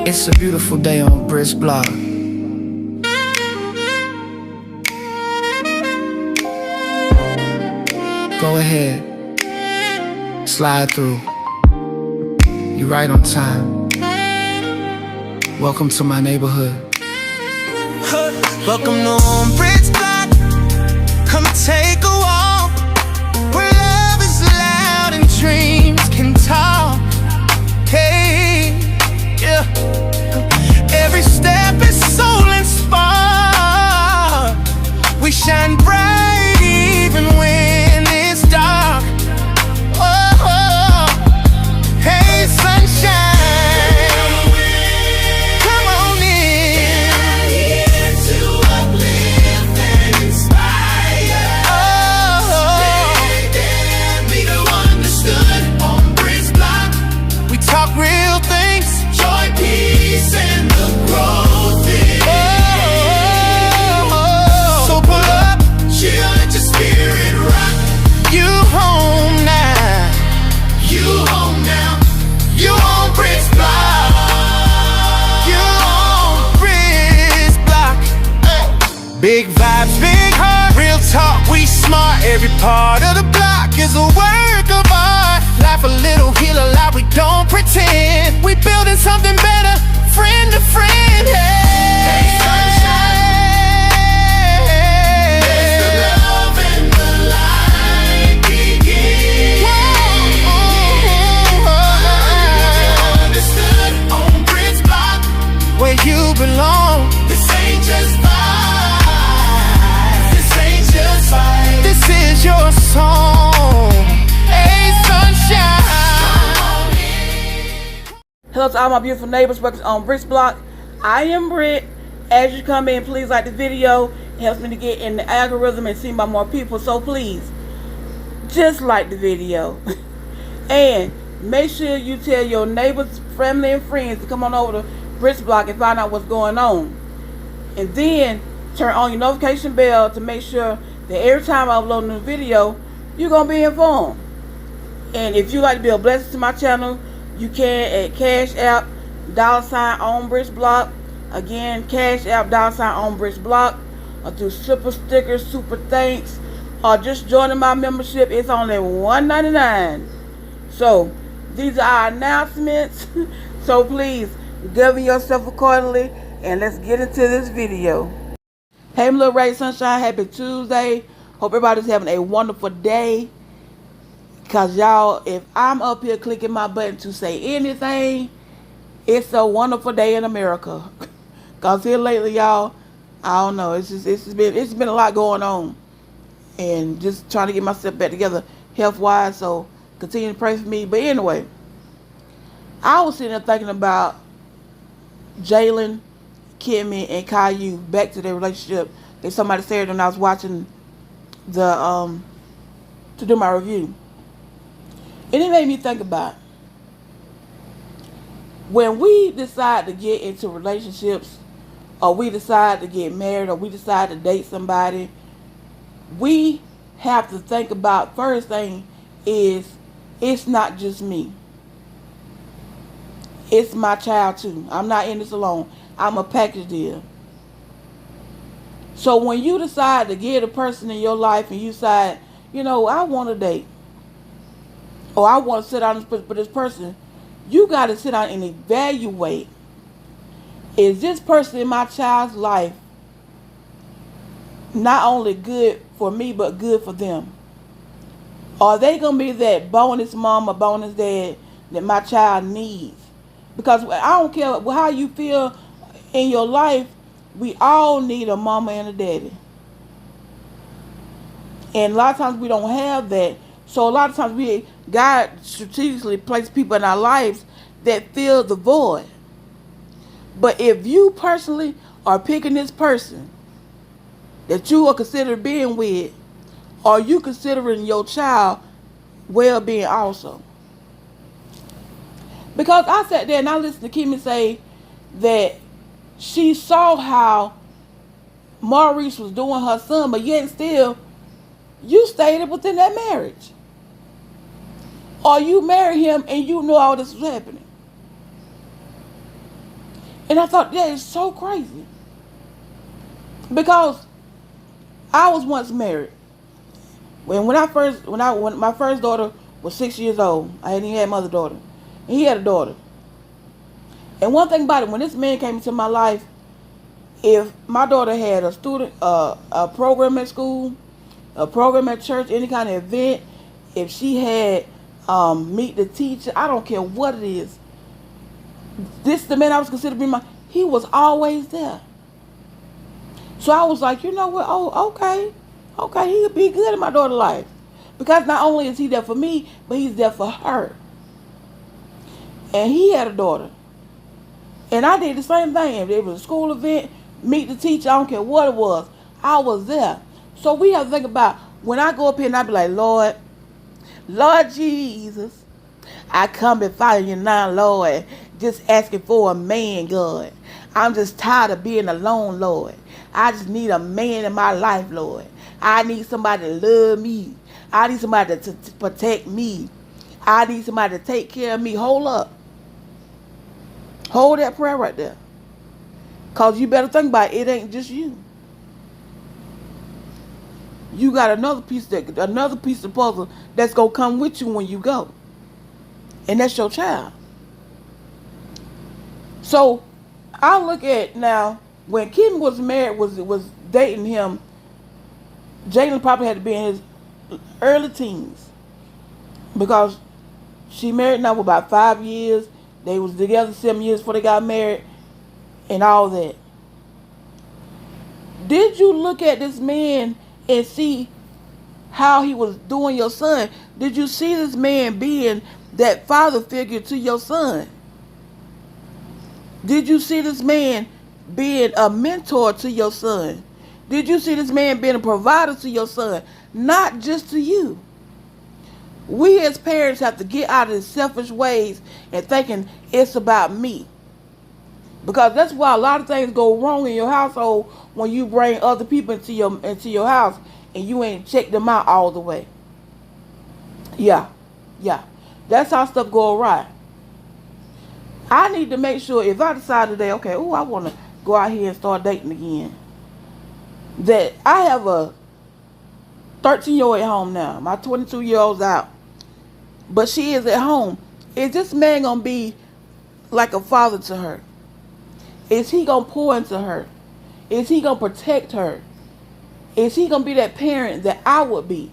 It's a beautiful day on Brisk Block. Go ahead, slide through. You right on time. Welcome to my neighborhood. Welcome to Brisk Block. Come take a walk where love is loud and dreams can talk. Hey, yeah. Every step is soul inspired. We shine bright even when it's dark. Oh, hey, sunshine. Big vibes, big heart, real talk, we smart. Every part of the block is a work of art. Life a little, heal a lot, we don't pretend. We building something better, friend to friend. Hey, sunshine, let the love and the light begin. Understood on Brisk Block, where you belong. This ain't just this is your song. Hey, sunshine. Hello to all my beautiful neighbors working on Brisk Block. I am Britt. As you come in, please like the video. It helps me to get in the algorithm and seen by more people. So please, just like the video. And make sure you tell your neighbors, family, and friends to come on over to Brisk Block and find out what's going on. And then turn on your notification bell to make sure that every time I upload a new video, you're going to be informed. And if you like to be a blessing to my channel, you can at Cash App, $ on Brisk Block. Again, Cash App, $ on Brisk Block. Or do super stickers, super thanks. Or just joining my membership. It's only $1.99. So, these are our announcements. So please, govern yourself accordingly. And let's get into this video. Hey, my little Ray Sunshine, happy Tuesday. Hope everybody's having a wonderful day. Because y'all, if I'm up here clicking my button to say anything, it's a wonderful day in America. Because here lately, y'all, I don't know. It's been a lot going on. And just trying to get myself back together health-wise. So continue to pray for me. But anyway, I was sitting there thinking about Jalen, Kimmy, and Caillou, back to their relationship. That somebody said when I was watching the to do my review, and it made me think about when we decide to get into relationships, or we decide to get married, or we decide to date somebody. We have to think about, first thing is, it's not just me. It's my child too. I'm not in this alone. I'm a package deal. So when you decide to get a person in your life and you decide, you know, I want to date, or I want to sit down with this person, you got to sit down and evaluate, is this person in my child's life not only good for me, but good for them? Are they going to be that bonus mom or bonus dad that my child needs? Because I don't care how you feel in your life, we all need a mama and a daddy. And a lot of times we don't have that. So a lot of times God strategically places people in our lives that fill the void. But if you personally are picking this person that you are considering being with, are you considering your child well-being also? Because I sat there and I listened to Kimmy say that she saw how Maurice was doing her son, but yet still, you stayed within that marriage. Or you married him and you know all this was happening. And I thought that is so crazy. Because I was once married. When my first daughter was 6 years old, I hadn't even had my other daughter. And he had a daughter. And one thing about it, when this man came into my life, if my daughter had a student, a program at school, a program at church, any kind of event, if she had meet the teacher, I don't care what it is. This the man I was considered to be he was always there. So I was like, you know what? Oh, okay, he'll be good in my daughter's life, because not only is he there for me, but he's there for her. And he had a daughter, and I did the same thing. If it was a school event, meet the teacher, I don't care what it was, I was there. So we have to think about, when I go up here and I be like, Lord Jesus, I come before you now, Lord, just asking for a man, God. I'm just tired of being alone, Lord. I just need a man in my life, Lord. I need somebody to love me. I need somebody to protect me. I need somebody to take care of me. Hold up. Hold that prayer right there. Because you better think about it. It ain't just you. You got another piece of the puzzle that's going to come with you when you go. And that's your child. So I look at now, when Kim was married, was dating him, Jalen probably had to be in his early teens, because she married now for about 5 years. They was together 7 years before they got married and all that. Did you look at this man and see how he was doing your son? Did you see this man being that father figure to your son? Did you see this man being a mentor to your son? Did you see this man being a provider to your son? Not just to you. We as parents have to get out of the selfish ways and thinking it's about me. Because that's why a lot of things go wrong in your household, when you bring other people into your house and you ain't checked them out all the way. Yeah. That's how stuff go awry. I need to make sure, if I decide today, okay, I want to go out here and start dating again, that I have a 13-year-old at home now. My 22-year-old's out. But she is at home. Is this man going to be like a father to her? Is he going to pour into her? Is he going to protect her? Is he going to be that parent that I would be?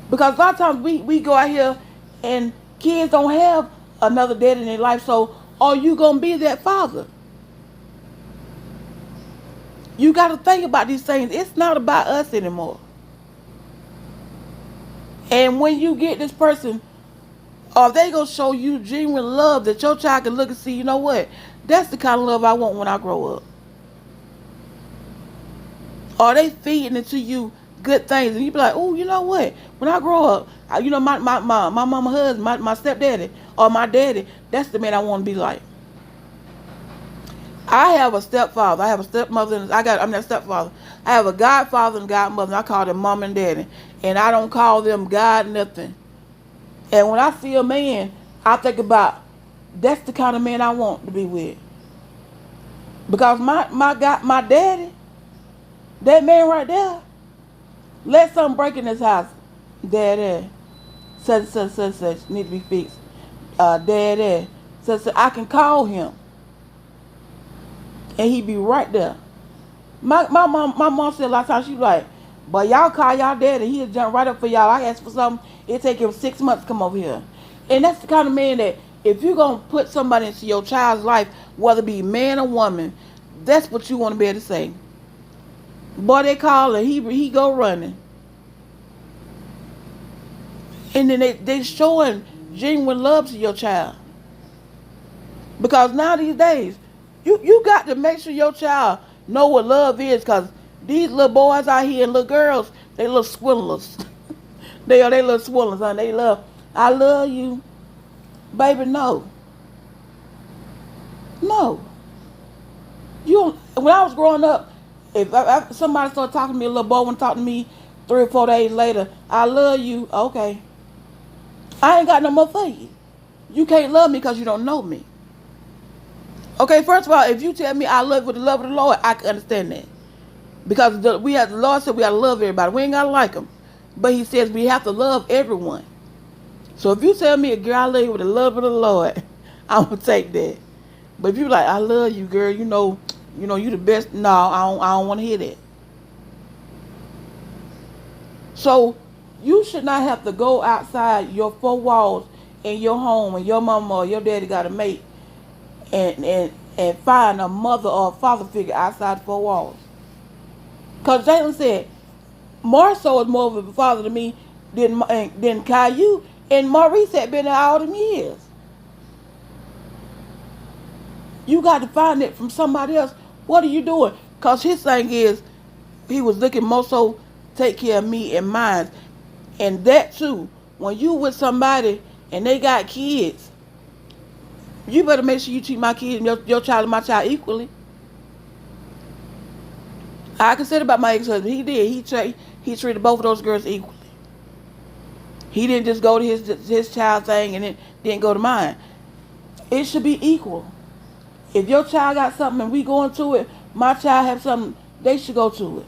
Because a lot of times we go out here and kids don't have another dad in their life. So are you going to be that father? You got to think about these things. It's not about us anymore. And when you get this person, are they going to show you genuine love that your child can look and see, you know what? That's the kind of love I want when I grow up. Are they feeding into you good things? And you be like, oh, you know what? When I grow up, my mama husband, my stepdaddy, or my daddy, that's the man I want to be like. I have a stepfather. I have a stepmother. I'm not stepfather. I have a godfather and godmother. I call them mom and daddy. And I don't call them God nothing. And when I see a man, I think about, that's the kind of man I want to be with. Because my daddy, that man right there, let something break in his house. Daddy, such, need to be fixed. Daddy, such, I can call him. And he be right there. My mom said a lot of times, she be like, but y'all call y'all daddy, he'll jump right up for y'all. I ask for something, it'll take him 6 months to come over here. And that's the kind of man that, if you're going to put somebody into your child's life, whether it be man or woman, that's what you want to be able to say. Boy, they call and he go running. And then they showing genuine love to your child. Because now these days, you got to make sure your child know what love is, because these little boys out here and little girls, they little swindlers. they little swindlers, huh? They love, I love you. Baby, no. No. When I was growing up, if somebody started talking to me, a little boy would talk to me 3 or 4 days later, I love you, okay. I ain't got no more for you. You can't love me because you don't know me. Okay, first of all, if you tell me I love you with the love of the Lord, I can understand that. Because the Lord said we got to love everybody. We ain't got to like them. But he says we have to love everyone. So if you tell me, girl, I love you with the love of the Lord, I'm going to take that. But if you like, I love you, girl, you know, you the best. No, I don't want to hear that. So you should not have to go outside your four walls in your home and your mama or your daddy got a mate and find a mother or a father figure outside the four walls. Because Jalen said, Marceau is more of a father to me than Caillou, and Maurice had been there all them years. You got to find it from somebody else. What are you doing? Because his thing is, he was looking more so take care of me and mine. And that too, when you with somebody and they got kids, you better make sure you treat my kids and your child and my child equally. I can say about my ex-husband. He did. He treated both of those girls equally. He didn't just go to his child thing and then didn't go to mine. It should be equal. If your child got something and we going to it, my child have something, they should go to it.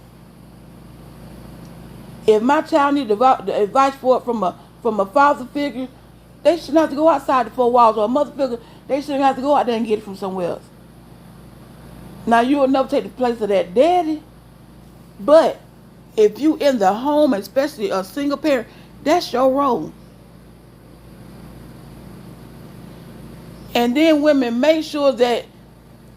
If my child need the advice for it from a father figure, they shouldn't have to go outside the four walls, or a mother figure, they shouldn't have to go out there and get it from somewhere else. Now you will never take the place of that daddy, but if you in the home, especially a single parent, that's your role. And then women, make sure that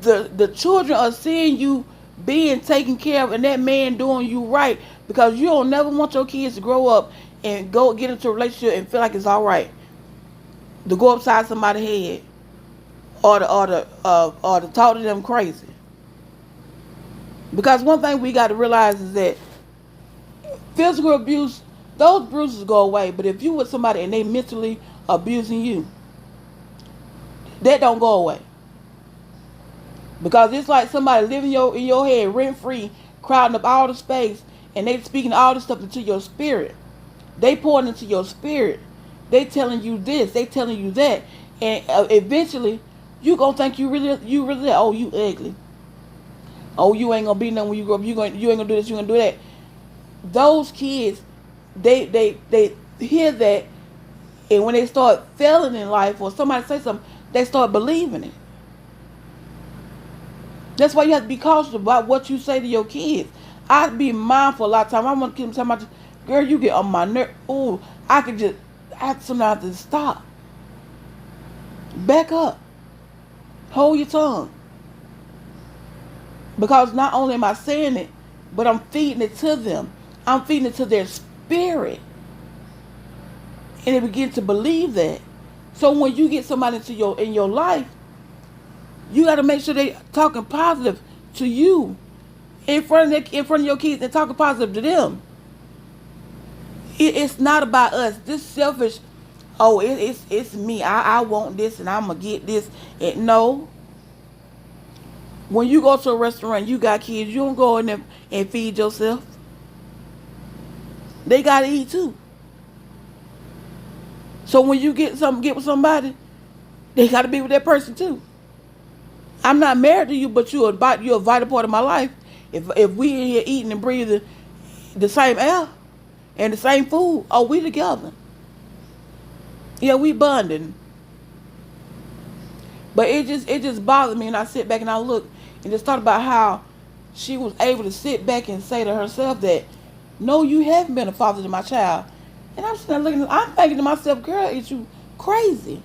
the children are seeing you being taken care of and that man doing you right, because you don't never want your kids to grow up and go get into a relationship and feel like it's all right to go upside somebody's head or to talk to them crazy. Because one thing we got to realize is that physical abuse, those bruises go away, but if you with somebody and they mentally abusing you, that don't go away. Because it's like somebody living in your head rent free, crowding up all the space, and they speaking all this stuff into your spirit. They pouring into your spirit. They telling you this, they telling you that, and eventually you gonna think you really oh, you ugly. Oh, you ain't gonna be nothing when you grow up. You ain't gonna do this, you gonna do that. Those kids, they hear that, and when they start failing in life or somebody say something, they start believing it. That's why you have to be cautious about what you say to your kids. I be mindful a lot of times. I want to keep them talking about, girl, you get on my nerve. Ooh, I have sometimes to stop. Back up. Hold your tongue. Because not only am I saying it, but I'm feeding it to them. I'm feeding it to their spirit. And they begin to believe that. So when you get somebody in your life, you got to make sure they talking positive to you in front of your kids and talking positive to them. It's not about us. This selfish, oh, it's me. I want this and I'm gonna get this. No. When you go to a restaurant, you got kids. You don't go in there and feed yourself. They gotta eat too. So when you get with somebody, they gotta be with that person too. I'm not married to you, but you're a vital part of my life. If we in here eating and breathing the same air and the same food, oh, we together. Yeah, we bonding. But it just bothered me, and I sit back and I look and just thought about how she was able to sit back and say to herself that, no, you haven't been a father to my child. And I'm sitting there I'm thinking to myself, girl, is you crazy?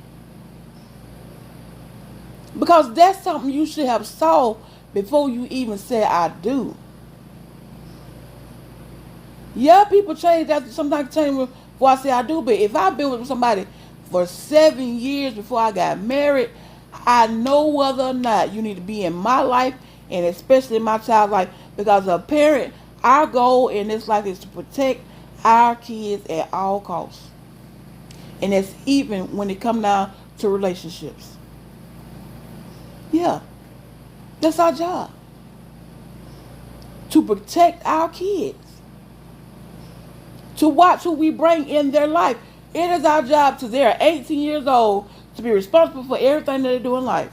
Because that's something you should have saw before you even said I do. Yeah, people change after sometimes change before I say I do, but if I've been with somebody for 7 years before I got married, I know whether or not you need to be in my life and especially in my child's life, because as a parent, our goal in this life is to protect our kids at all costs. And that's even when it comes down to relationships. Yeah, that's our job. To protect our kids. To watch who we bring in their life. It is our job till they're 18 years old to be responsible for everything that they do in life.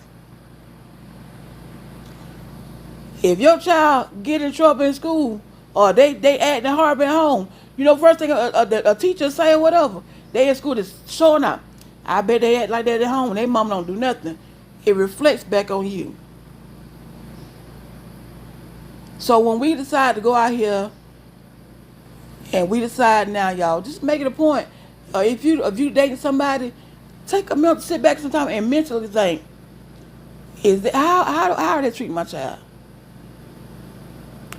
If your child get in trouble in school or they acting hard at home, you know, first thing a teacher say or whatever, they in school is showing up. I bet they act like that at home and their mama don't do nothing. It reflects back on you. So when we decide to go out here and we decide now, y'all, just make it a point. If you dating somebody, take a minute, sit back sometime and mentally think, how are they treating my child?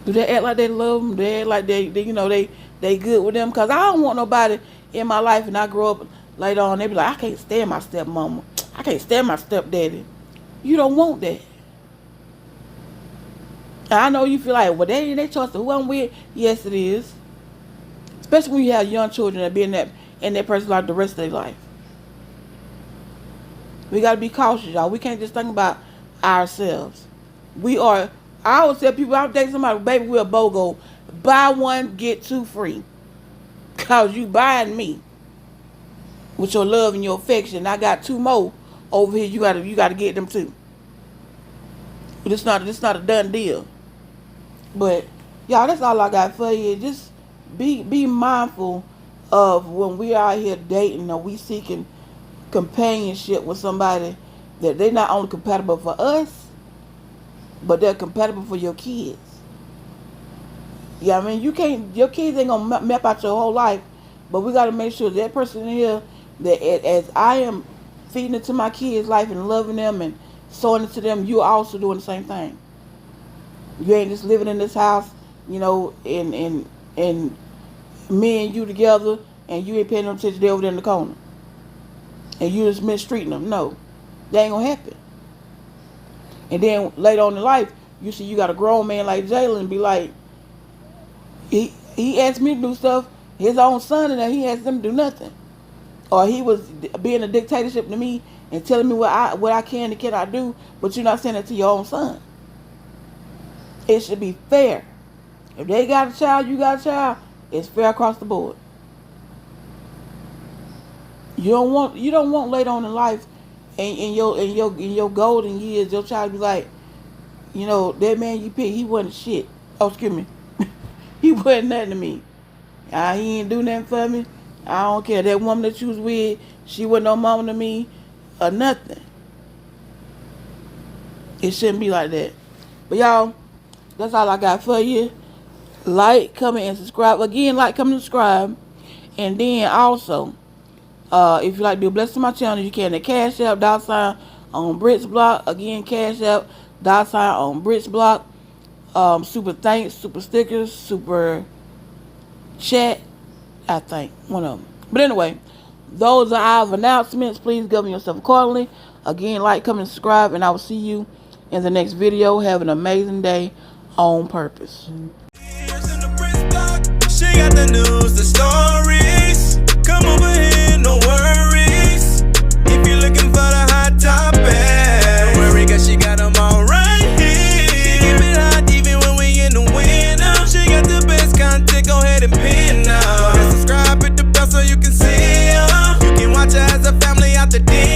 Do they act like they love them? Do they act like they good with them? Because I don't want nobody in my life, and I grow up later on, they be like, I can't stand my stepmama. I can't stand my stepdaddy. You don't want that. And I know you feel like, well, they choice to who I'm with. Yes, it is. Especially when you have young children that be in that person's life the rest of their life. We got to be cautious, y'all. We can't just think about ourselves. I always tell people, I'm dating somebody, baby, we're a BOGO. Buy one, get two free. Because you buying me with your love and your affection. I got two more over here. You got to get them too. But it's not a done deal. But y'all, that's all I got for you. Just be mindful of when we are out here dating or we seeking companionship with somebody that they're not only compatible for us, but they're compatible for your kids. Yeah, I mean, your kids ain't gonna map out your whole life, but we gotta make sure that person in here, that as I am feeding into my kids' life and loving them and sowing into them, you're also doing the same thing. You ain't just living in this house, you know, and me and you together, and you ain't paying no attention, they over there in the corner, and you just mistreating them. No, that ain't gonna happen. And then later on in life, you see you got a grown man like Jalen be like, he asked me to do stuff, his own son, and he asked them to do nothing. Or he was being a dictatorship to me and telling me what I can and cannot do, but you're not saying it to your own son. It should be fair. If they got a child, you got a child, it's fair across the board. You don't want later on in life in your golden years, your child be like, you know, that man you picked, he wasn't shit. Oh, excuse me. He wasn't nothing to me. He ain't do nothing for me. I don't care. That woman that you was with, she wasn't no mama to me or nothing. It shouldn't be like that. But y'all, that's all I got for you. Like, comment, and subscribe. Again, like, comment, and subscribe. And then also, if you like to be blessed to my channel, you can at Cash App, $ on Brits Block. Again, Cash App, $ on Brits Block. Super thanks, super stickers, super chat, I think, one of them. But anyway, those are our announcements. Please govern yourself accordingly. Again, like, comment, and subscribe, and I will see you in the next video. Have an amazing day on purpose. She got the news, the stories. Come over here, no worries. If you're looking for the hot topic, don't worry, cause she got them all right here. She keep it hot even when we in the winter. She got the best content, go ahead and pin now. And subscribe, hit the bell so you can see her. You can watch her as a family out the dinner.